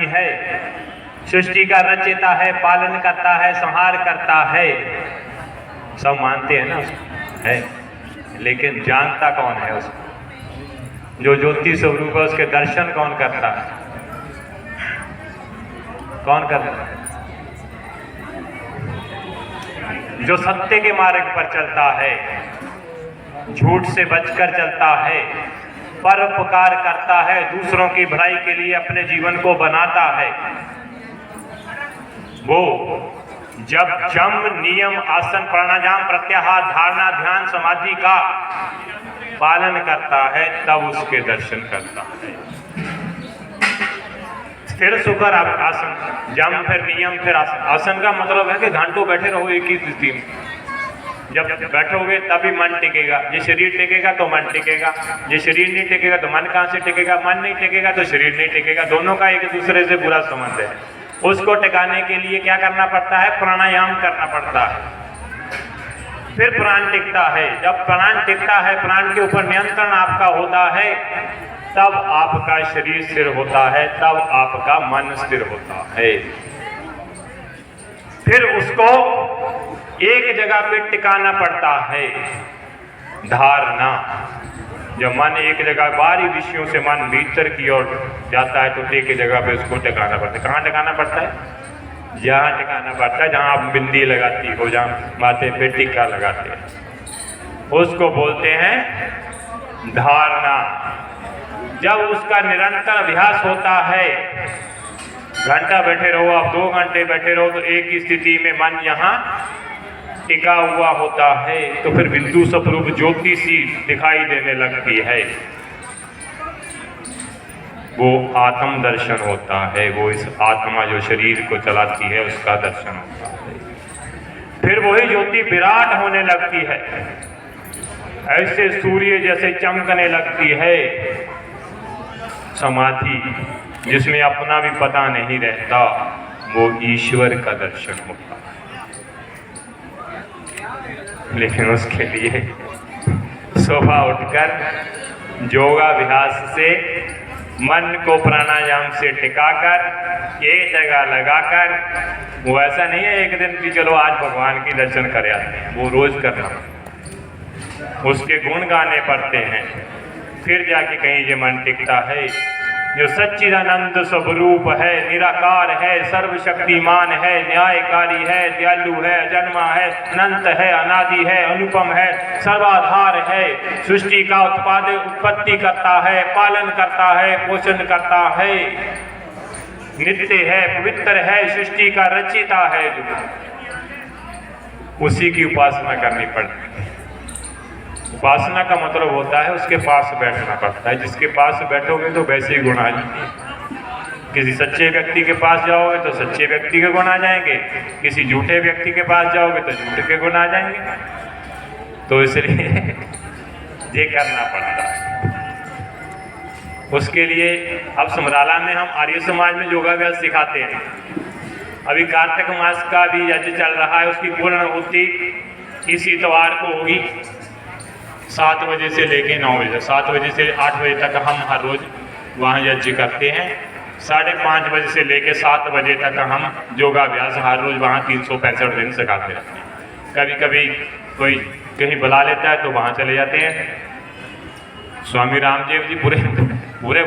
है, सृष्टि का रचयिता है, पालन करता है, संहार करता है, सब मानते हैं ना उसको, है, लेकिन जानता कौन है उसको? जो ज्योति स्वरूप है उसके दर्शन कौन करता है? कौन करता है? जो सत्य के मार्ग पर चलता है, झूठ से बचकर चलता है, परोपकार करता है, दूसरों की भलाई के लिए अपने जीवन को बनाता है, वो जब जम, नियम, आसन, प्राणायाम, प्रत्याहार, धारणा, ध्यान, समाधि का पालन करता है तब उसके दर्शन करता है। स्थिर सुकर आसन, जम फिर नियम फिर आसन। आसन का मतलब है कि घंटों बैठे रहो एक ही स्थिति में। जब बैठोगे तभी मन टिकेगा। ये शरीर टिकेगा तो मन टिकेगा, ये शरीर नहीं टिकेगा तो मन कहाँ से टिकेगा? मन नहीं टिकेगा तो शरीर नहीं टिकेगा। दोनों का एक दूसरे से बुरा संबंध है। उसको टिकाने के लिए क्या करना पड़ता है? प्राणायाम करना पड़ता है, फिर प्राण टिकता है। जब प्राण टिकता है, प्राण के ऊपर नियंत्रण आपका होता है, तब आपका शरीर स्थिर होता है, तब आपका मन स्थिर होता है। फिर उसको एक जगह पे टिकाना पड़ता है, धारणा। जब मन एक जगह बाहरी विषयों से मन भीतर की ओर जाता है तो एक जगह पे उसको टिकाना पड़ता है। कहाँ टिकाना पड़ता है? जहाँ टिकाना पड़ता है जहाँ आप बिंदी लगाती हो, जहाँ माथे पे टीका लगाते हैं, उसको बोलते हैं धारणा। जब उसका निरंतर अभ्यास होता है, घंटा बैठे रहो आप, 2 घंटे बैठे रहो, तो एक ही स्थिति में मन यहाँ टिका हुआ होता है, तो फिर बिंदु स्वरूप ज्योति सी दिखाई देने लगती है। वो आत्म दर्शन होता है, वो इस आत्मा जो शरीर को चलाती है उसका दर्शन होता है। फिर वही ज्योति विराट होने लगती है, ऐसे सूर्य जैसे चमकने लगती है। समाधि जिसमें अपना भी पता नहीं रहता, वो ईश्वर का दर्शन होता है। लेकिन उसके लिए सुबह उठकर योगाभ्यास से मन को प्राणायाम से टिकाकर एक जगह लगाकर, वो ऐसा नहीं है एक दिन कि चलो आज भगवान की दर्शन कर आते हैं, वो रोज करना, उसके गुण गाने पड़ते हैं, फिर जाके कहीं ये मन टिकता है। जो सच्चिदानंद स्वरूप है, निराकार है, सर्वशक्तिमान है, न्यायकारी है, दयालु है, अजन्मा है, अनंत है, अनादि है, अनुपम है, सर्वाधार है, सृष्टि का उत्पत्ति करता है, पालन करता है, पोषण करता है, नित्य है, पवित्र है, सृष्टि का रचयिता है, उसी की उपासना करनी पड़ती है। उपासना का मतलब होता है उसके पास बैठना पड़ता है। जिसके पास बैठोगे तो वैसे ही गुण आ जाएंगे। किसी सच्चे व्यक्ति के पास जाओगे तो सच्चे व्यक्ति के गुण आ जाएंगे, किसी झूठे व्यक्ति के पास जाओगे तो झूठे के गुण आ जाएंगे। तो इसलिए ये करना पड़ता है। उसके लिए अब समराला में हम आर्य समाज में योगाभ्यास सिखाते हैं। अभी कार्तिक मास का भी यज्ञ चल रहा है, उसकी पूर्णाहुति इसी इतवार को होगी। 7 बजे से लेके 9 बजे, 7 बजे से 8 बजे तक हम हर रोज वहाँ यज्ञ करते हैं। 5:30 बजे से लेके 7 बजे तक हम योगाभ्यास हर रोज वहाँ 365 दिन सिखाते रहते हैं। कभी कभी कोई कहीं बुला लेता है तो वहाँ चले जाते हैं। स्वामी रामदेव जी पूरे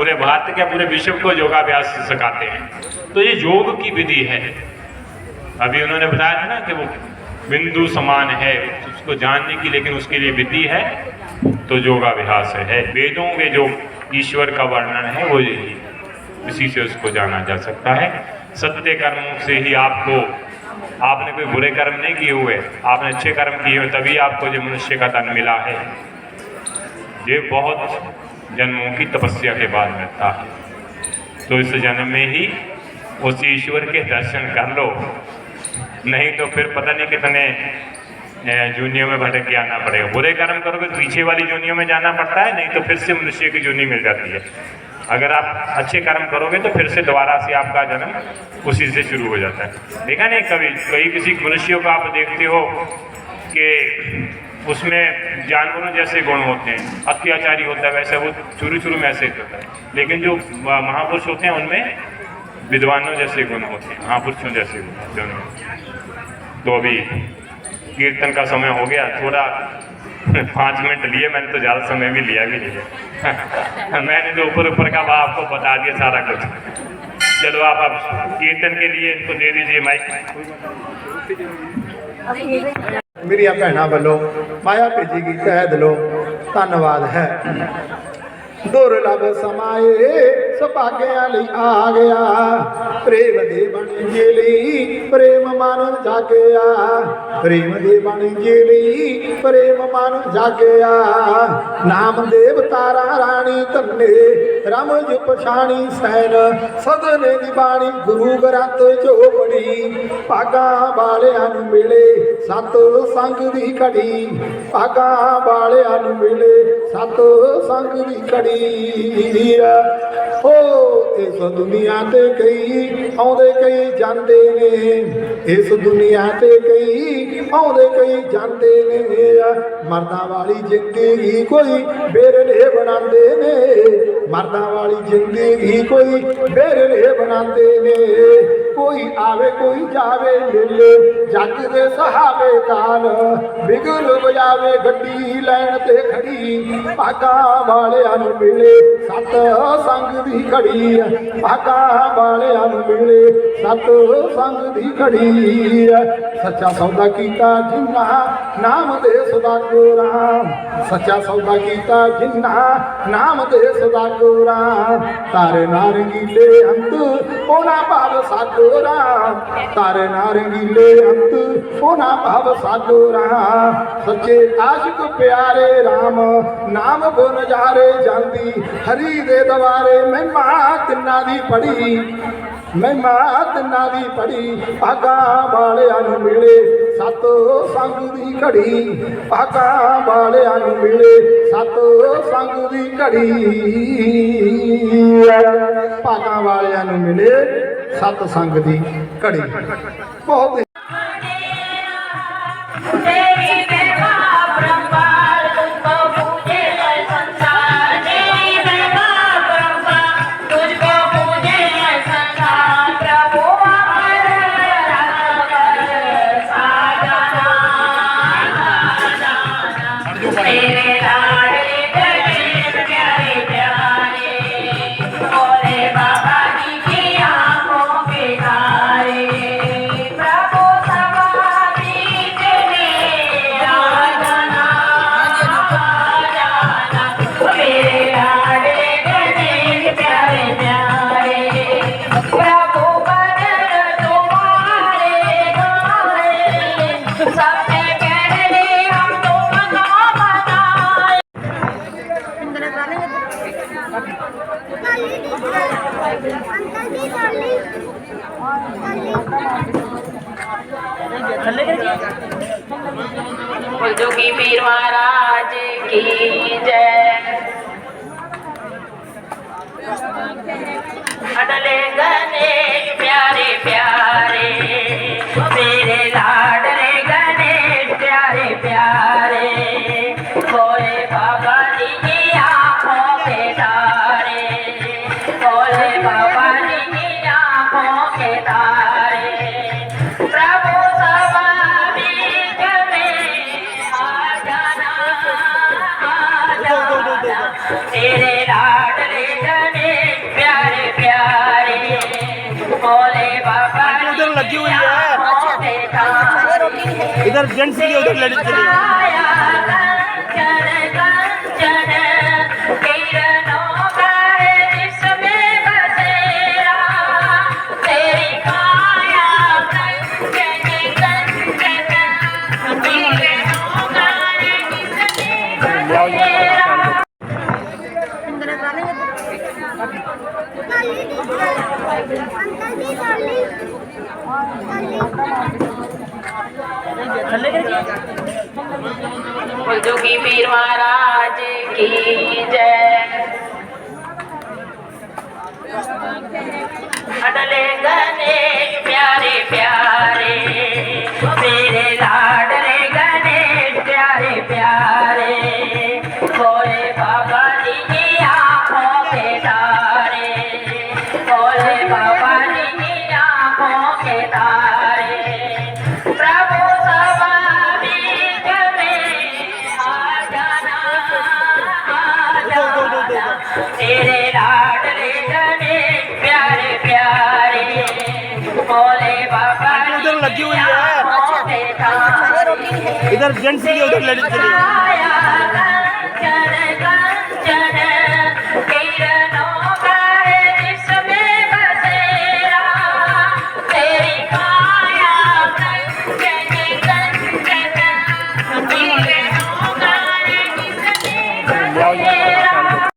भारत क्या पूरे विश्व को योगाभ्यास सिखाते हैं। तो ये योग की विधि है। अभी उन्होंने बताया था ना कि वो बिंदु समान है उसको जानने की, लेकिन उसके लिए विधि है, तो योगाभ्यास है। वेदों में जो ईश्वर का वर्णन है वो यही, इसी से उसको जाना जा सकता है। सत्य कर्मों से ही आपने कोई बुरे कर्म नहीं किए हुए, आपने अच्छे कर्म किए हुए, तभी आपको जो मनुष्य का तन मिला है। ये बहुत जन्मों की तपस्या के बाद मिलता है। तो इस जन्म में ही उस ईश्वर के दर्शन कर लो, नहीं तो फिर पता नहीं कितने जूनियों में भटक के आना पड़ेगा। बुरे कर्म करोगे तो पीछे वाली जूनियों में जाना पड़ता है, नहीं तो फिर से मनुष्य की जूनी मिल जाती है। अगर आप अच्छे कर्म करोगे तो फिर से दोबारा से आपका जन्म उसी से शुरू हो जाता है। देखा नहीं कभी किसी मनुष्यों को आप देखते हो कि उसमें जानवरों जैसे गुण होते हैं, अत्याचारी होता है वैसे वो शुरू शुरू में ऐसे ही होता है, लेकिन जो महापुरुष होते हैं उनमें विद्वानों जैसे गुण होते हैं, महापुरुषों जैसे गुण होते हैं उनमें। तो अभी कीर्तन का समय हो गया, थोड़ा 5 मिनट लिए, मैंने तो ज़्यादा समय भी लिया भी नहीं है मैंने तो ऊपर ऊपर का आपको बता दिया सारा कुछ। चलो आप अब कीर्तन के लिए इनको दे दीजिए माइक। मेरिया भैनों वालों माया भेजी गई कह दिलो धन्यवाद है। दुर्लभ समाए सभागियां लई आ गया, प्रेम दे बन जेली प्रेम मन जागया, प्रेम दे बन जेली प्रेम मन जागया। नाम देव तारा रानी तन्ने रमज पछाणी सैन, सदने दी बाणी गुरु ग्रंथ चोपड़ी, भागा वालियां नूं मिले सत संग दी घड़ी, भागा वालियां नूं मिले सत संग दी घड़ी। ओ इस दुनिया ते कई आउंदे कई जांदे ने, इस दुनिया ते कई आउंदे कई जांदे ने, मर्दां वाली जिंदगी कोई बेरले बनांदे ने, मर्दां वाली जिंदगी कोई बेरले बनांदे ने। कोई आवे कोई जावे मिले जग दे सहावे काल, बिगल बजावे गड्डी लैन ते खड़ी, भागा वालियां नूं मिले सत संग दी घड़ी, भागा वालियां नूं मिले सत संग दी घड़ी। सच्चा सौदा कीता जिन्ना नाम दे सदा गोरा, सच्चा सौदा कीता जिन्ना नाम दे सदा गोरा, तारे नारंगीले अंत ओना भाव सागोरा, तारे नारंगीले अंत ओना भाव सागोरा। सच्चे आशिक प्यारे राम नाम बो नजारे जांदी, हरी दे दवारे महिमा तिन्ना दी पड़ी, महिमा तिन्ना दी पड़ी। भागा वालियां नूं मिले सत संग दी घड़ी, भागा वालियां नूं मिले सत संग दी घड़ी, भागा वालियां नूं मिले सत संग दी घड़ी। बहुत जोगी पीर महाराज की जय। अडले गणेश प्यारे प्यारे, मेरे लाडले गणेश प्यारे प्यारे, भोले बाबा जी की आँखों के तारे, भोले बाबा जी की आँखों के तारे। प्रभु तेरे लाडले गणेश प्यारे प्यारे, भोले बाबा उधर लगी हुई है, इधर जेंट्स के लिए उधर लेडीज के लिए। जोगी पीर महाराज की जय। अडले गणेश प्यारे प्यारे, मेरे लाडले गणेश प्यारे प्यारे। बाबा जी की आंखों के तारे, भोले बाबा जी की आंखों के तारे। प्रभु सभा बीच में आ जाना, आ जाना, तेरे लाडले गणेश प्यारे प्यारे, भोले बाबा आंटी उधर लगी हुई है। आंखों के तारे। इधर जेंट्स के लिए उधर लेडीज के लिए। छाया कंचन